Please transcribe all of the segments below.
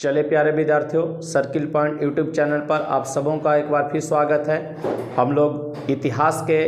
चले प्यारे विद्यार्थियों, सर्किल पॉइंट यूट्यूब चैनल पर आप सबों का एक बार फिर स्वागत है। हम लोग इतिहास के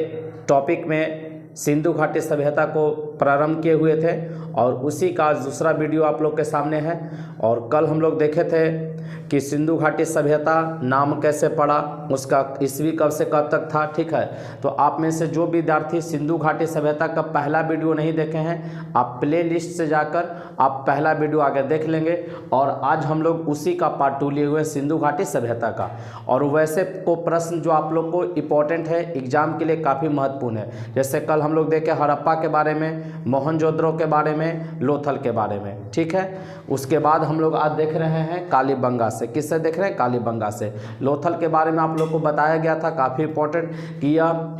टॉपिक में सिंधु घाटी सभ्यता को प्रारंभ किए हुए थे और उसी का दूसरा वीडियो आप लोग के सामने है। और कल हम लोग देखे थे कि सिंधु घाटी सभ्यता नाम कैसे पड़ा, उसका ईस्वी कब से कब तक था। ठीक है, तो आप में से जो विद्यार्थी सिंधु घाटी सभ्यता का पहला वीडियो नहीं देखे हैं, आप प्ले लिस्ट से जाकर आप पहला वीडियो आगे देख लेंगे। और आज हम लोग उसी का पार्ट 2 लिए हुए हैं, सिंधु घाटी सभ्यता का। और वैसे को प्रश्न जो आप लोग को इम्पोर्टेंट है, एग्जाम के लिए काफ़ी महत्वपूर्ण है। जैसे कल हम लोग देखे हड़प्पा के बारे में, मोहनजोदड़ो के बारे में, लोथल के बारे में। ठीक है, उसके बाद हम लोग आज देख रहे हैं कालीबंगा से। किससे देख रहे हैं? कालीबंगा से। लोथल के बारे में आप लोग को बताया गया था, काफ़ी इंपॉर्टेंट, कि यह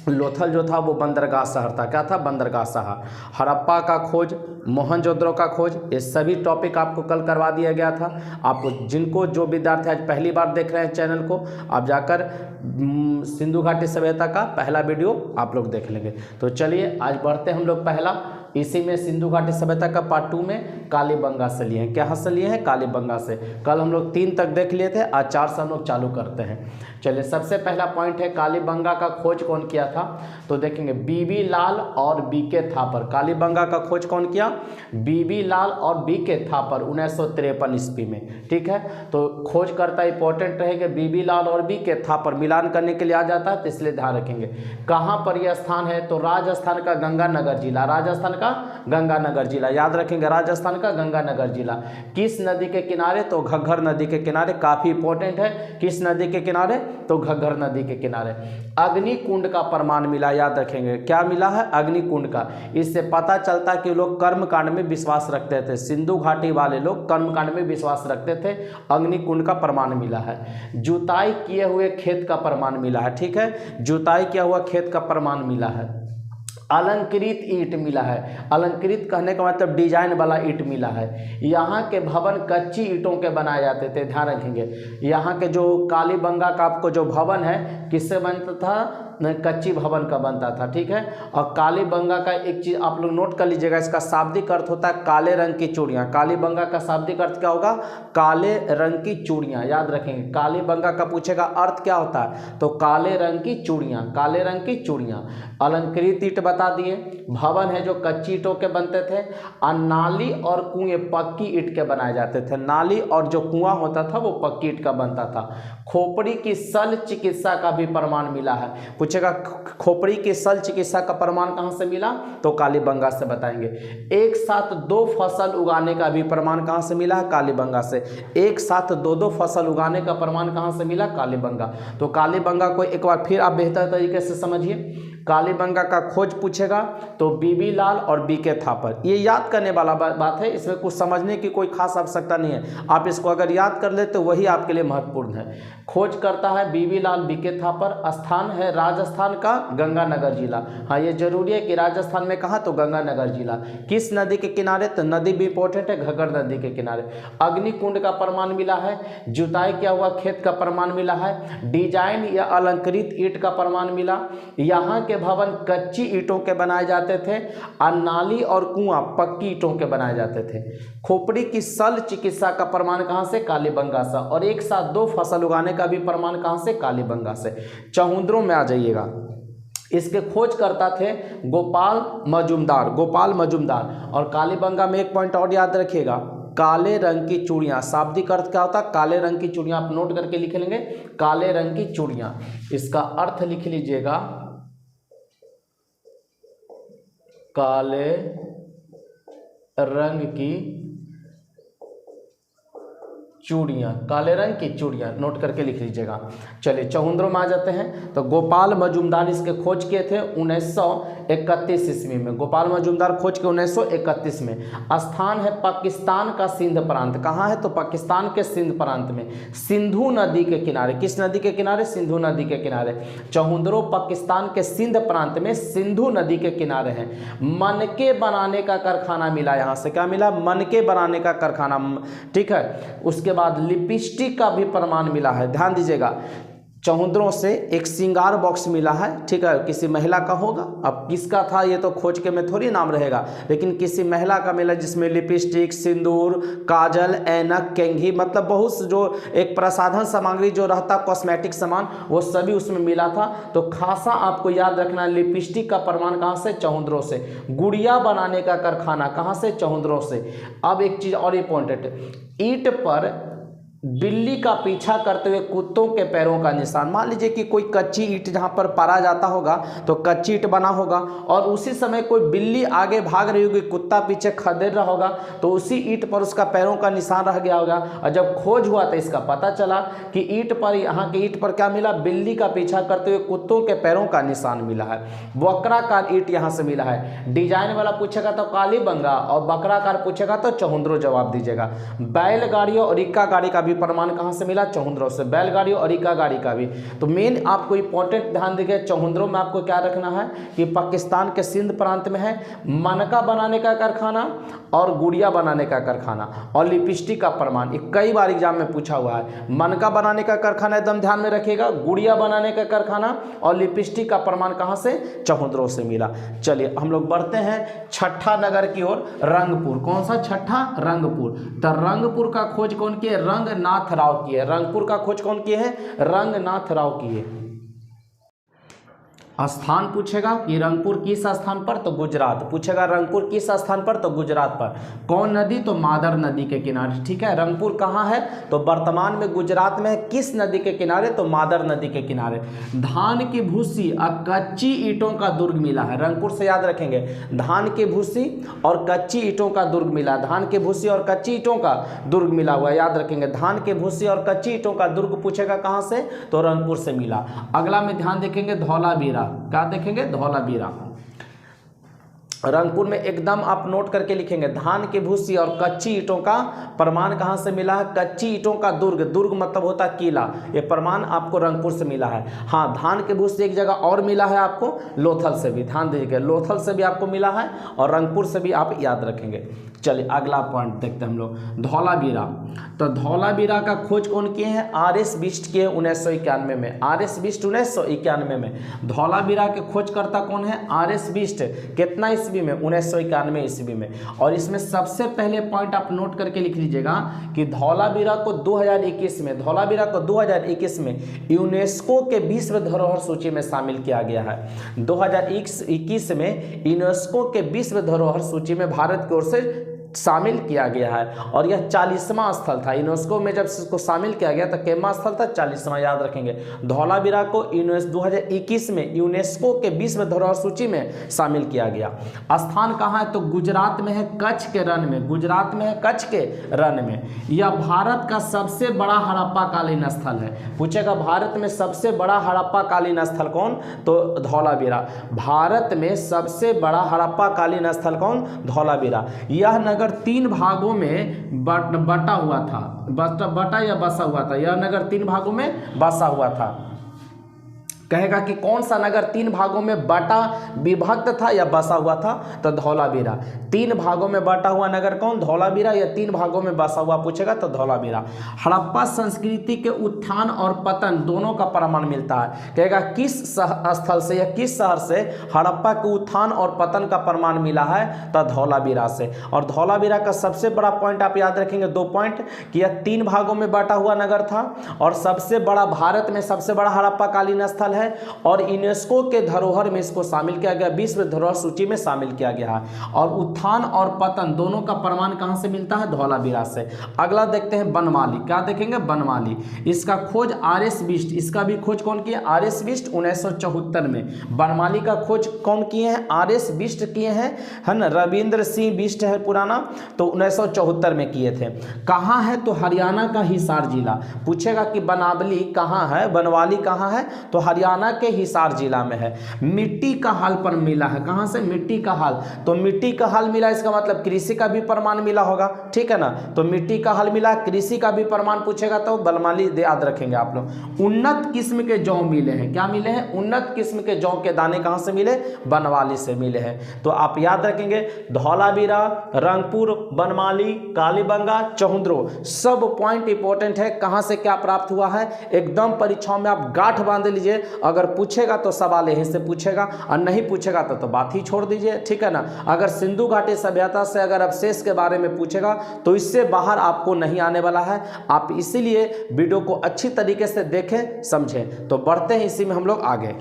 लोथल जो था वो बंदरगाह शहर था। क्या था? बंदरगाह शहर। हड़प्पा का खोज, मोहनजोदड़ो का खोज, ये सभी टॉपिक आपको कल करवा दिया गया था। आपको जिनको जो विद्यार्थी आज पहली बार देख रहे हैं चैनल को, आप जाकर सिंधु घाटी सभ्यता का पहला वीडियो आप लोग देख लेंगे। तो चलिए आज बढ़ते हम लोग पहला, इसी में सिंधु घाटी सभ्यता का पार्ट 2 में कालीबंगा से लिए हैं। क्या से लिए हैं? कालीबंगा से। कल हम लोग 3 तक देख लिए थे, आज 4 से हम लोग चालू करते हैं। चलिए, सबसे पहला पॉइंट है कालीबंगा का खोज कौन किया था। तो देखेंगे बीबी लाल और बीके थापर। कालीबंगा का खोज कौन किया? बीबी लाल और बीके थापर 1953 ईस्वी में। ठीक है, तो खोज करता इंपॉर्टेंट रहेगा, बीबी लाल और बीके थापर मिलान करने के लिए आ जाता है, तो इसलिए ध्यान रखेंगे। कहाँ पर यह स्थान है? तो राजस्थान का गंगानगर जिला, राजस्थान का गंगानगर जिला, याद रखेंगे, राजस्थान का गंगानगर जिला। किस नदी के किनारे? तो घग्गर नदी के किनारे। काफी इंपॉर्टेंट है, किस नदी के किनारे? तो घग्गर नदी के किनारे। अग्निकुंड का प्रमाण मिला, याद रखेंगे, क्या मिला है? अग्निकुंड का। इससे पता चलता है कि लोग कर्मकांड में विश्वास रखते थे, सिंधु घाटी वाले लोग कर्मकांड में विश्वास रखते थे। अग्निकुंड का प्रमाण मिला है। जुताई किए हुए खेत का प्रमाण मिला है। ठीक है, जुताई किया हुआ खेत का प्रमाण मिला है। अलंकृत ईंट मिला है। अलंकृत कहने का मतलब डिजाइन वाला ईंट मिला है। यहाँ के भवन कच्ची ईंटों के बनाए जाते थे, ध्यान रखेंगे। यहाँ के जो कालीबंगा का आपको जो भवन है, किससे बनता था? कच्ची भवन का बनता था। ठीक है, और कालीबंगा का एक चीज आप लोग नोट कर लीजिएगा, इसका शाब्दिक अर्थ होता है काले रंग की चूड़ियाँ। कालीबंगा का शाब्दिक अर्थ क्या होगा? काले रंग की चूड़ियाँ, याद रखेंगे। कालीबंगा का पूछेगा अर्थ क्या होता है, तो काले रंग की चूड़ियाँ, काले रंग की चूड़ियाँ। अलंकृत ईंट बता दिए, भवन है जो कच्ची ईंटों के बनते थे, और नाली और कुएं पक्की ईंट के बनाए जाते थे। नाली और जो कुआं होता था वो पक्की ईंट का बनता था। खोपड़ी की शल्य चिकित्सा का भी प्रमाण मिला है। पूछेगा खोपड़ी की शल्य चिकित्सा का प्रमाण कहाँ से मिला, तो कालीबंगा से बताएंगे। एक साथ 2 फसल उगाने का भी प्रमाण कहाँ से मिला है? कालीबंगा से। एक साथ 2 फसल उगाने का प्रमाण कहाँ से मिला? कालीबंगा। तो कालीबंगा को एक बार फिर आप बेहतर तरीके से समझिए। कालीबंगा का खोज पूछेगा तो बीबी लाल और बीके थापर, ये याद करने वाला बात है, इसमें कुछ समझने की कोई खास आवश्यकता नहीं है। आप इसको अगर याद कर ले तो वही आपके लिए महत्वपूर्ण है। खोज करता है बीबी लाल बीके थापर। स्थान है राजस्थान का गंगानगर जिला। हाँ, ये जरूरी है कि राजस्थान में कहाँ? तो गंगानगर जिला। किस नदी के किनारे? तो नदी भी इंपॉर्टेंट है, घग्गर नदी के किनारे। अग्निकुंड का प्रमाण मिला है। जुताई किया हुआ खेत का प्रमाण मिला है। डिजाइन या अलंकृत ईंट का प्रमाण मिला। यहाँ के भवन कच्ची ईंटों के बनाए जाते थे, और नाली और कुआं पक्की ईंटों के बनाए जाते थे। खोपड़ी की शल्य चिकित्सा का प्रमाण कहां से? कालीबंगा से। और एक साथ 2 फसल उगाने का भी प्रमाण कहां से? कालीबंगा से। चहुंद्रों में आ जाइएगा, इसके खोज करता थे गोपाल मजूमदार, गोपाल मजूमदार। और कालीबंगा में एक पॉइंट और याद रखिएगा, काले रंग की चूड़ियाँ। शाब्दिक अर्थ क्या होता है? काले रंग की चूड़ियाँ। आप नोट करके लिख लेंगे, काले रंग की चूड़ियाँ। इसका अर्थ लिख लीजिएगा, काले रंग की चूड़ियाँ, काले रंग की चूड़ियाँ, नोट करके लिख लीजिएगा। चलिए चहुंद्रों में आ जाते हैं। तो गोपाल मजूमदार इसके खोज किए थे 1931 ईस्वी में। गोपाल मजूमदार खोज के 1931 में। स्थान है पाकिस्तान का सिंध प्रांत। कहाँ है? तो पाकिस्तान के सिंध प्रांत में, सिंधु नदी के किनारे। किस नदी के किनारे? सिंधु नदी के किनारे। चहुंद्रों पाकिस्तान के सिंध प्रांत में सिंधु नदी के किनारे हैं। मनके बनाने का कारखाना मिला, यहाँ से क्या मिला? मनके बनाने का कारखाना। ठीक है, उसके बाद लिपस्टिक का भी प्रमाण मिला है, ध्यान दीजिएगा। चौहद्रों से एक श्रृंगार बॉक्स मिला है, ठीक है, किसी महिला का होगा। अब किसका था ये तो खोज के में थोड़ी नाम रहेगा, लेकिन किसी महिला का मिला जिसमें लिपस्टिक, सिंदूर, काजल, ऐनक, कंघी, मतलब बहुत जो एक प्रसाधन सामग्री जो रहता कॉस्मेटिक सामान वो सभी उसमें मिला था। तो खासा आपको याद रखना, लिपस्टिक का प्रमाण कहाँ से? चौहद्रों से। गुड़िया बनाने का कारखाना कहाँ से? चौहद्रों से। अब एक चीज़ और इम्पोर्टेंट, ईंट पर बिल्ली का पीछा करते हुए कुत्तों के पैरों का निशान। मान लीजिए कि कोई कच्ची ईंट जहाँ पर पारा जाता होगा तो कच्ची ईंट बना होगा और उसी समय कोई बिल्ली आगे भाग रही होगी, कुत्ता पीछे खदेड़ रहा होगा, तो उसी ईंट पर उसका पैरों का निशान रह गया होगा। और जब खोज हुआ तो इसका पता चला कि ईंट पर, यहाँ की ईंट पर क्या मिला? बिल्ली का पीछा करते हुए कुत्तों के पैरों का निशान मिला है। वक्राकार ईंट यहाँ से मिला है। डिजाइन वाला पूछेगा तो कालीबंगा और वक्राकार पूछेगा तो चौहद्रों जवाब दीजिएगा। बैलगाड़ियों और इक्का गाड़ी का प्रमाण कहां से मिला? चौहद्रों से। बैलगाड़ी और इक्का गाड़ी का भी। तो मेन आपको इंपॉर्टेंट ध्यान देखिए, चौहद्रों में आपको क्या रखना है कि पाकिस्तान के सिंध प्रांत में है मनका बनाने का कारखाना और गुड़िया बनाने का कारखाना और लिपस्टिक का प्रमाण। ये कई बार एग्जाम में पूछा हुआ है। मनका बनाने का कारखाना एकदम ध्यान में रखिएगा, गुड़िया बनाने का कारखाना और लिपस्टिक का प्रमाण कहां से? चौहद्रों से मिला। चलिए हम लोग बढ़ते हैं छठा नगर की ओर, रंगपुर। कौन सा? छठा, रंगपुर। तो रंगपुर का खोज कौन किए? रंगनाथ राव की है। रंगपुर का खोज कौन किए हैं? रंगनाथ राव की है। स्थान पूछेगा कि रंगपुर किस स्थान पर? तो गुजरात। पूछेगा रंगपुर किस स्थान पर? तो गुजरात पर। कौन नदी? तो मादर नदी के किनारे, ठीक है। रंगपुर कहाँ है? तो वर्तमान में गुजरात में है। किस नदी के किनारे? तो मादर नदी के किनारे। धान की भूसी और कच्ची ईंटों का दुर्ग मिला है। रंगपुर से याद रखेंगे, धान की भूसी और कच्ची ईंटों का दुर्ग मिला। धान की भूसी और कच्ची ईंटों का दुर्ग मिला हुआ है, याद रखेंगे। धान की भूसी और कच्ची ईंटों का दुर्ग पूछेगा कहाँ से? तो रंगपुर से मिला। अगला में ध्यान देखेंगे धौलावीरा। क्या देखेंगे? धौलावीरा। रंगपुर में एकदम आप नोट करके लिखेंगे, धान की भूसी और कच्ची ईंटों का प्रमाण कहां से मिला है? कच्ची ईंटों का दुर्ग। दुर्ग मतलब होता है किला। ये प्रमाण आपको रंगपुर से मिला है। हाँ, धान की भूसी एक जगह और मिला है आपको, लोथल से भी। ध्यान दीजिएगा, लोथल से भी आपको मिला है और रंगपुर से भी आप याद रखेंगे। चलिए अगला पॉइंट देखते हैं हम लोग, धौलावीरा। तो धौलावीरा का खोज कौन किए हैं? आर.एस. बिष्ट किए 1991 में। आर.एस. बिष्ट 1991 में। धौलावीरा के खोजकर्ता कौन है? आर.एस. बिष्ट। कितना ईस्वी में? 1991 ईस्वी में। और इसमें सबसे पहले पॉइंट आप नोट करके लिख लीजिएगा कि धौलावीरा को 2021 में, धौलावीरा को 2021 में यूनेस्को के विश्व धरोहर सूची में शामिल किया गया है। 2021 में यूनेस्को के विश्व धरोहर सूची में भारत की ओर से शामिल किया गया है और यह 40वां स्थल था। यूनेस्को में जब इसको शामिल किया गया तो कितना स्थल था? 40वां, याद रखेंगे। धौलावीरा को 2021 में यूनेस्को के विश्व धरोहर सूची में शामिल किया गया। स्थान कहाँ है? तो गुजरात में है, कच्छ के रण में। गुजरात में है, कच्छ के रण में। यह भारत का सबसे बड़ा हड़प्पा कालीन स्थल है। पूछेगा भारत में सबसे बड़ा हड़प्पा कालीन स्थल कौन? तो धौलावीरा। भारत में सबसे बड़ा हड़प्पा कालीन स्थल कौन? धौलावीरा। यह नगर 3 भागों में बटा हुआ था, बटा या बसा हुआ था। यह नगर 3 भागों में बसा हुआ था। कहेगा कि कौन सा नगर 3 भागों में बटा, विभक्त था या बसा हुआ था? तो धौलावीरा। 3 भागों में बटा हुआ नगर कौन? धौलावीरा। या 3 भागों में बसा हुआ पूछेगा तो धौलावीरा। हड़प्पा संस्कृति के उत्थान और पतन दोनों का प्रमाण मिलता है। कहेगा किस स्थल से या किस शहर से हड़प्पा के उत्थान और पतन का प्रमाण मिला है? तो धौलावीरा से। और धौलावीरा का सबसे बड़ा पॉइंट आप याद रखेंगे, 2 पॉइंट, कि यह 3 भागों में बटा हुआ नगर था और सबसे बड़ा, भारत में सबसे बड़ा हड़प्पा कालीन स्थल है और यूनेस्को के धरोहर में इसको शामिल किया गया, विश्व धरोहर सूची में शामिल किया गया है। और उत्थान और पतन दोनों का प्रमाण कहां से मिलता है? धौलावीरा से। अगला देखते हैं बनमाली। क्या देखेंगे? बनमाली। इसका खोज आर.एस. बिष्ट। इसका भी खोज कौन किया? आर.एस. बिष्ट 1974 में। बनमाली का खोज कौन किए हैं? आर.एस. बिष्ट किए हैं, है ना। रविंद्र सिंह बिष्ट है पुराना, तो 1974 में किए थे। कहाँ है? तो हरियाणा का हिसार जिला। पूछेगा कि बनावली कहाँ है, बनवाली कहाँ है? तो हरियाणा हरियाणा के हिसार जिला में है। मिट्टी का हाल पर मिला है, कहाँ से? मिट्टी का हाल। तो मिट्टी का हाल मिला, इसका मतलब कृषि का भी प्रमाण मिला होगा, ठीक है ना। तो मिट्टी का हाल मिला, कृषि का भी प्रमाण पूछेगा तो बलमाली याद रखेंगे आप लोग। उन्नत किस्म के जौ मिले हैं, क्या मिले हैं? उन्नत किस्म के जौ के दाने कहाँ से मिले? बनवाली से मिले हैं। तो आप याद रखेंगे धौलावीरा, रंगपुर, बनमाली, कालीबंगा, चौहंद्रो, सब पॉइंट इंपॉर्टेंट है। कहाँ से क्या प्राप्त हुआ है एकदम परीक्षाओं में आप गांठ बांध लीजिए। अगर पूछेगा तो सवाल यहीं से पूछेगा, और नहीं पूछेगा तो बात ही छोड़ दीजिए, ठीक है ना। अगर सिंधु घाटी सभ्यता से अगर अवशेष के बारे में पूछेगा तो इससे बाहर आपको नहीं आने वाला है। आप इसीलिए वीडियो को अच्छी तरीके से देखें, समझें। तो बढ़ते हैं इसी में हम लोग आगे।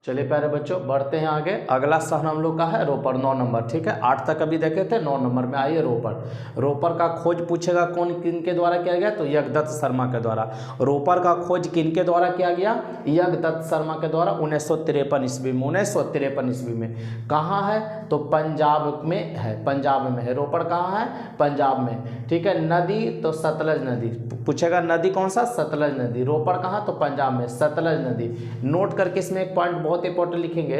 चलिए प्यारे बच्चों बढ़ते हैं आगे। अगला शहर हम लोग का है रोपर, 9 नंबर, ठीक है। 8 तक अभी देखे थे, 9 नंबर में आइए रोपर। रोपर का खोज पूछेगा कौन किनके द्वारा किया गया? तो यज्ञदत्त शर्मा के द्वारा। रोपर का खोज किनके द्वारा किया गया? यज्ञदत्त शर्मा के द्वारा 1953 ईस्वी में। 1953 ईस्वी में। कहाँ है? तो पंजाब में है, पंजाब में है। रोपर कहाँ है? पंजाब में, ठीक है। नदी तो सतलज नदी पूछेगा, नदी कौन सा? सतलज नदी। रोपर कहाँ? तो पंजाब में, सतलज नदी। नोट करके इसमें एक पॉइंट बहुत इंपॉर्टेंट लिखेंगे,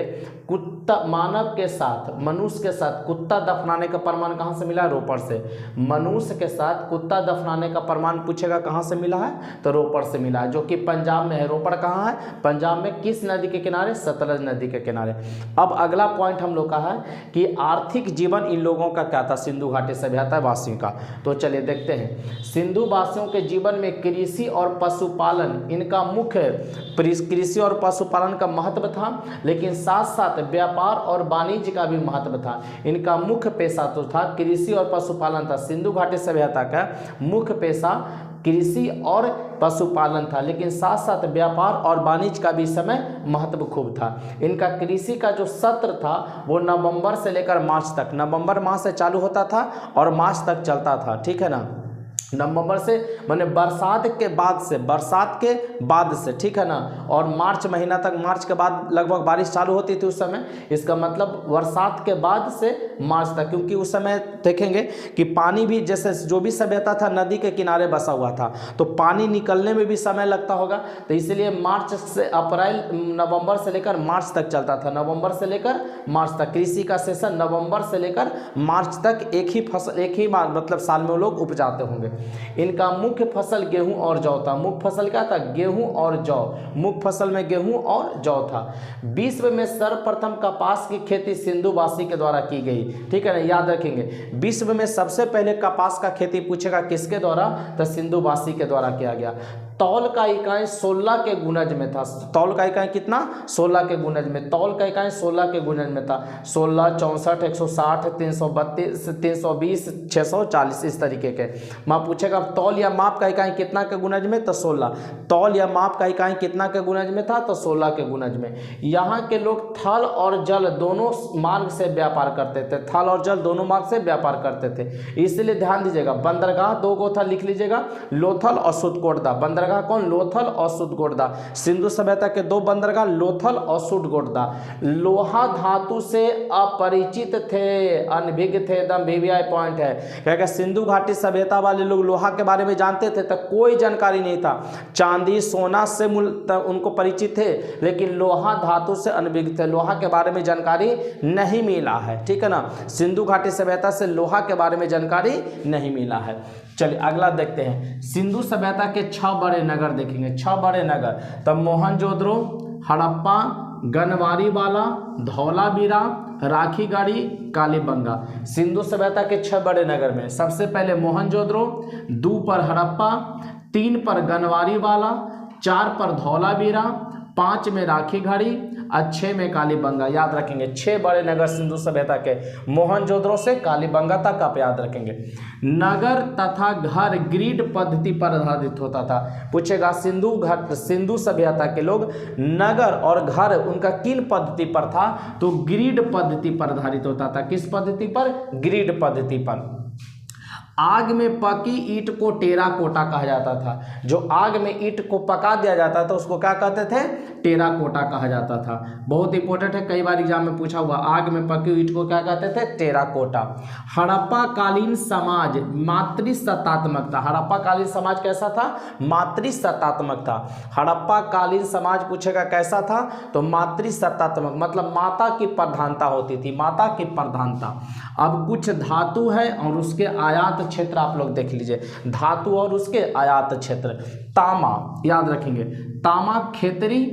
कुत्ता मानव के साथ, मनुष्य के साथ कुत्ता दफनाने का प्रमाण कहां से मिला? रोपर से। मनुष्य के साथ कुत्ता दफनाने का प्रमाण पूछेगा कहां से मिला है? तो रोपर से मिला है, जो कि पंजाब में है। रोपर कहां है? पंजाब में। किस नदी के किनारे? सतलज नदी के किनारे। अब अगला पॉइंट हम लोग का है कि आर्थिक जीवन इन लोगों का क्या था? सिंधु घाटी सभ्यता वासियों का। तो चलिए देखते हैं। सिंधु वासियों के जीवन में कृषि और पशुपालन इनका मुख्य, कृषि और पशुपालन का महत्व था, लेकिन साथ साथ व्यापार और वाणिज्य का भी महत्व था। इनका मुख्य पेशा तो था कृषि और पशुपालन था। सिंधु घाटी सभ्यता का मुख्य पेशा कृषि और पशुपालन था, लेकिन साथ साथ व्यापार और वाणिज्य का भी समय महत्व खूब था। इनका कृषि का जो सत्र था वो नवंबर से लेकर मार्च तक, नवंबर माह से चालू होता था और मार्च तक चलता था, ठीक है ना। नवंबर से माने बरसात के बाद से, बरसात के बाद से, ठीक है ना। और मार्च महीना तक, मार्च के बाद लगभग बारिश चालू होती थी उस समय। इसका मतलब बरसात के बाद से मार्च तक, क्योंकि उस समय देखेंगे कि पानी भी, जैसे जो भी सभ्यता था नदी के किनारे बसा हुआ था, तो पानी निकलने में भी समय लगता होगा। तो इसलिए मार्च से अप्रैल, नवंबर से लेकर मार्च तक चलता था। नवंबर से लेकर मार्च तक कृषि का सेशन नवंबर से लेकर मार्च तक एक ही फसल, एक ही मतलब साल में वो लोग उपजाते होंगे। इनका मुख्य फसल गेहूं और जौ था। मुख्य फसल क्या था? गेहूं और जौ। मुख्य फसल में गेहूं और जौ था। विश्व में सर्वप्रथम कपास की खेती सिंधुवासी के द्वारा की गई, ठीक है ना, याद रखेंगे। विश्व में सबसे पहले कपास का खेती पूछेगा किसके द्वारा? तो सिंधुवासी के द्वारा किया गया। तौल का इकाई 16 के गुणज में था। तौल का इकाई कितना? 16 के गुणज में। तौल का इकाई 16 के गुणज में था। 16, 64, 160, 332, 320, 640 इस तरीके के। माप पूछेगा तौल या माप का इकाई कितना के गुणज में? तो 16। तौल या माप का इकाई कितना के गुणज में था? तो 16 के गुणज में। यहाँ के लोग थल और जल दोनों मार्ग से व्यापार करते थे। थल और जल दोनों मार्ग से व्यापार करते थे, इसलिए ध्यान दीजिएगा। बंदरगाह 2 गो था, लिख लीजिएगा, लोथल और सुदकोटदा। बंदरगाह कौन? लोथल और सुदकोटदा। सिंधु सभ्यता के 2 बंदरगाह लोथल और सुदकोटदा। लोहा धातु से अपरिचित थे, अनभिज्ञ थे, एकदम वीवीआई पॉइंट है। क्या सिंधु घाटी सभ्यता वाले लोग लोहा के बारे में जानते थे? तो कोई जानकारी नहीं था। चांदी सोना से उनको परिचित थे, लेकिन लोहा धातु से अनभिज्ञ थे। लोहा के बारे में जानकारी नहीं मिला है, ठीक है ना। सिंधु घाटी सभ्यता से लोहा के बारे में जानकारी नहीं मिला है। चलिए अगला देखते हैं। सिंधु सभ्यता के 6 बड़े नगर देखेंगे, 6 बड़े नगर। तब मोहनजोदड़ो, हड़प्पा, गनवारीवाला, धौलावीरा, राखीगढ़ी, कालीबंगा। सिंधु सभ्यता के 6 बड़े नगर में सबसे पहले मोहनजोदड़ो, 2 पर हड़प्पा, 3 पर गनवारीवाला, 4 पर धौलावीरा, 5 में राखीगढ़ी और 6 में कालीबंगा। याद रखेंगे 6 बड़े नगर सिंधु सभ्यता के, मोहनजोदड़ो से कालीबंगा तक आप याद रखेंगे। नगर तथा घर ग्रिड पद्धति पर आधारित होता था। पूछेगा सिंधु सभ्यता के लोग नगर और घर उनका किन पद्धति पर था? तो ग्रिड पद्धति पर आधारित होता था। किस पद्धति पर? ग्रिड पद्धति पर। आग में पकी ईंट को टेराकोटा कहा जाता था। जो आग में ईंट को पका दिया जाता था उसको क्या कहते थे? टेराकोटा कहा जाता था। बहुत इंपॉर्टेंट है, कई बार एग्जाम में पूछा हुआ, आग में पकी ईंट को क्या कहते थे? टेराकोटा। हड़प्पा कालीन समाज मातृसत्तात्मक था। हड़प्पा कालीन समाज कैसा था? मातृसत्तात्मक था। हड़प्पा कालीन समाज पूछेगा कैसा था? तो मातृसत्तात्मक, मतलब माता की प्रधानता होती थी, माता की प्रधानता। अब कुछ धातु है और उसके आयात क्षेत्र आप लोग देख लीजिए, धातु और उसके आयात क्षेत्र। तामा याद रखेंगे, तामा खेतरी,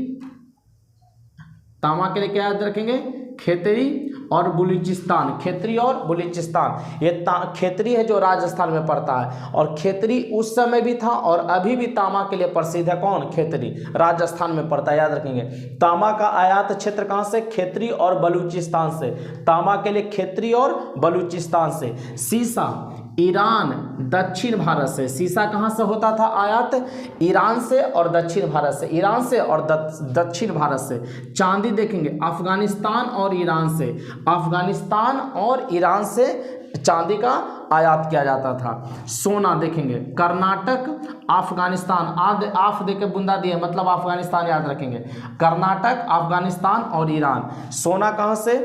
तामा के लिए क्या याद रखेंगे? खेतरी और बलूचिस्तान, खेतरी और बलूचिस्तान। ये खेतरी है जो राजस्थान में पड़ता है, और खेतरी उस समय भी था और अभी भी तामा के लिए प्रसिद्ध है। कौन? खेतरी, राजस्थान में पड़ता है, याद रखेंगे। तामा का आयात क्षेत्र कहाँ से? खेतरी और बलूचिस्तान से। तामा के लिए खेतरी और बलूचिस्तान से। सीसा ईरान दक्षिण भारत से। सीसा कहाँ से होता था आयात? ईरान से और दक्षिण भारत से, ईरान से और दक्षिण भारत से। चांदी देखेंगे अफगानिस्तान और ईरान से, अफगानिस्तान और ईरान से चांदी का आयात किया जाता था। सोना देखेंगे कर्नाटक अफगानिस्तान, आफ देके बुंदा दिए मतलब अफगानिस्तान याद रखेंगे। कर्नाटक, अफगानिस्तान और ईरान। सोना कहाँ से?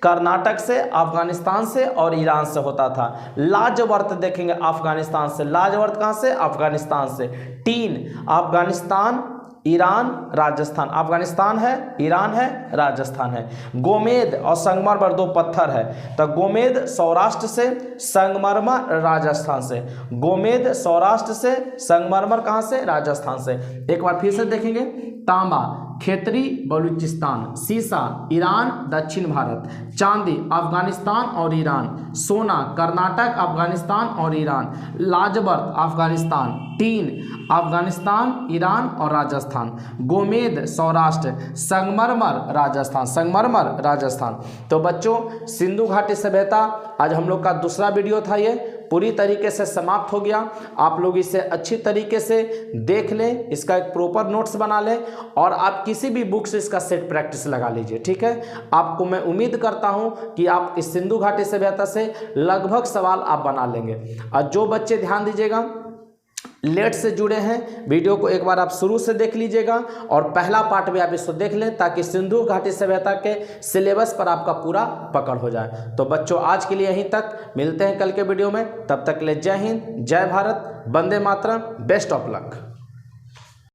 कर्नाटक से, अफगानिस्तान से और ईरान से होता था। लाजवर्त देखेंगे अफगानिस्तान से, लाजवर्त कहाँ से? अफगानिस्तान से। Tin Afghanistan, Iran, Rajasthan. अफगानिस्तान है, ईरान है, राजस्थान है। गोमेद और संगमरमर दो पत्थर है, तो गोमेद सौराष्ट्र से, संगमरमर राजस्थान से। गोमेद सौराष्ट्र से, संगमरमर कहाँ से? राजस्थान से। एक बार फिर से देखेंगे, तांबा खेतरी बलूचिस्तान, सीसा ईरान दक्षिण भारत, चांदी अफगानिस्तान और ईरान, सोना कर्नाटक अफगानिस्तान और ईरान, लाजवर्त अफगानिस्तान, टीन अफगानिस्तान, ईरान और राजस्थान, गोमेद सौराष्ट्र, संगमरमर राजस्थान, संगमरमर राजस्थान। तो बच्चों सिंधु घाटी सभ्यता आज हम लोग का दूसरा वीडियो था, ये पूरी तरीके से समाप्त हो गया। आप लोग इसे अच्छी तरीके से देख लें, इसका एक प्रॉपर नोट्स बना लें और आप किसी भी बुक से इसका सेट प्रैक्टिस लगा लीजिए, ठीक है। आपको मैं उम्मीद करता हूं कि आप इस सिंधु घाटी सभ्यता से लगभग सवाल आप बना लेंगे। और जो बच्चे ध्यान दीजिएगा लेट से जुड़े हैं, वीडियो को एक बार आप शुरू से देख लीजिएगा और पहला पार्ट भी आप इसको देख लें ताकि सिंधु घाटी सभ्यता के सिलेबस पर आपका पूरा पकड़ हो जाए। तो बच्चों आज के लिए यहीं तक, मिलते हैं कल के वीडियो में, तब तक के लिए जय हिंद, जय Bharat, Vande Mataram, best of luck.